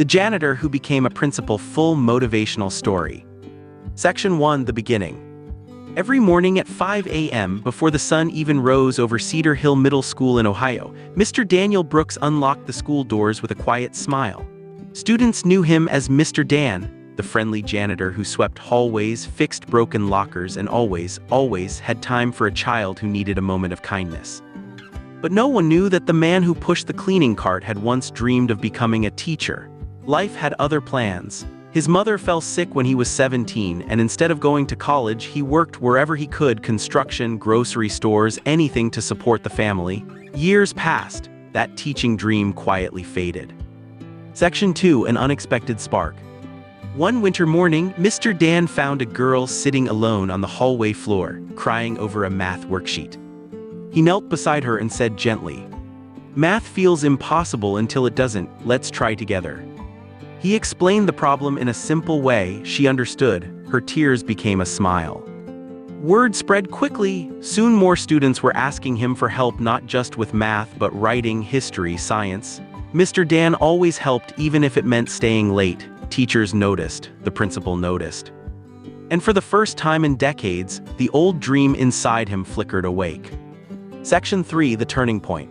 The Janitor Who Became a Principal. Full motivational story. Section 1. The beginning. Every morning at 5 a.m., before the sun even rose over Cedar Hill Middle School in Ohio, Mr. Daniel Brooks unlocked the school doors with a quiet smile. Students knew him as Mr. Dan, the friendly janitor who swept hallways, fixed broken lockers, and always had time for a child who needed a moment of kindness. But no one knew that the man who pushed the cleaning cart had once dreamed of becoming a teacher. Life had other plans. His mother fell sick when he was 17, and instead of going to college, he worked wherever he could: construction, grocery stores, anything to support the family. Years passed. That teaching dream quietly faded. Section 2. An unexpected spark. One winter morning, Mr. Dan found a girl sitting alone on the hallway floor, crying over a math worksheet. He knelt beside her and said gently, "Math feels impossible until it doesn't. Let's try together." He explained the problem in a simple way. She understood. Her tears became a smile. Word spread quickly. Soon more students were asking him for help, not just with math but writing, history, science. Mr. Dan always helped, even if it meant staying late. Teachers noticed. The principal noticed. And for the first time in decades, the old dream inside him flickered awake. Section 3. The turning point.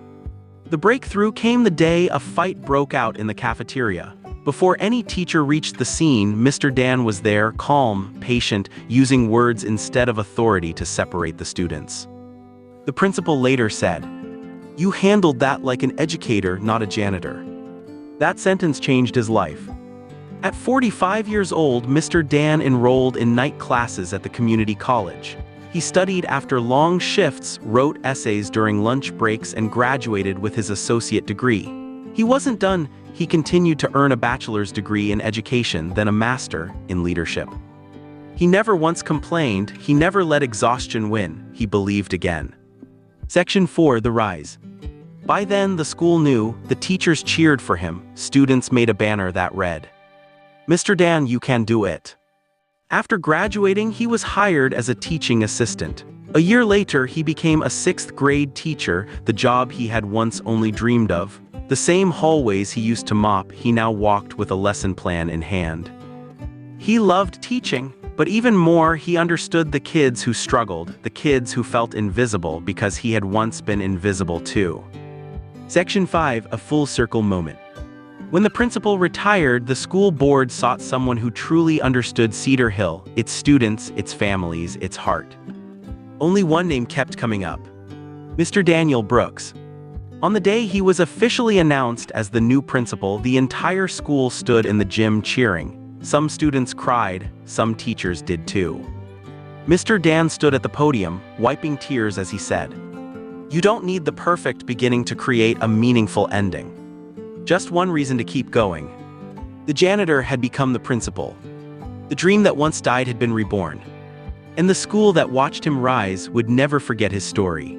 The breakthrough came the day a fight broke out in the cafeteria. Before any teacher reached the scene, Mr. Dan was there, calm, patient, using words instead of authority to separate the students. The principal later said, "You handled that like an educator, not a janitor." That sentence changed his life. At 45 years old, Mr. Dan enrolled in night classes at the community college. He studied after long shifts, wrote essays during lunch breaks, and graduated with his associate degree. He wasn't done. He continued to earn a bachelor's degree in education, then a master in leadership. He never once complained. He never let exhaustion win. He believed again. Section 4. The rise. By then, the school knew. The teachers cheered for him. Students made a banner that read, "Mr. Dan, you can do it." After graduating, he was hired as a teaching assistant. A year later, he became a 6th grade teacher, the job he had once only dreamed of. The same hallways he used to mop, he now walked with a lesson plan in hand. He loved teaching, but even more, he understood the kids who struggled, the kids who felt invisible because he had once been invisible too. Section 5. A full circle moment. When the principal retired, the school board sought someone who truly understood Cedar Hill, its students, its families, its heart. Only one name kept coming up: Mr. Daniel Brooks. On the day he was officially announced as the new principal, the entire school stood in the gym cheering. Some students cried, some teachers did too. Mr. Dan stood at the podium, wiping tears as he said, "You don't need the perfect beginning to create a meaningful ending. Just one reason to keep going." The janitor had become the principal. The dream that once died had been reborn. And the school that watched him rise would never forget his story.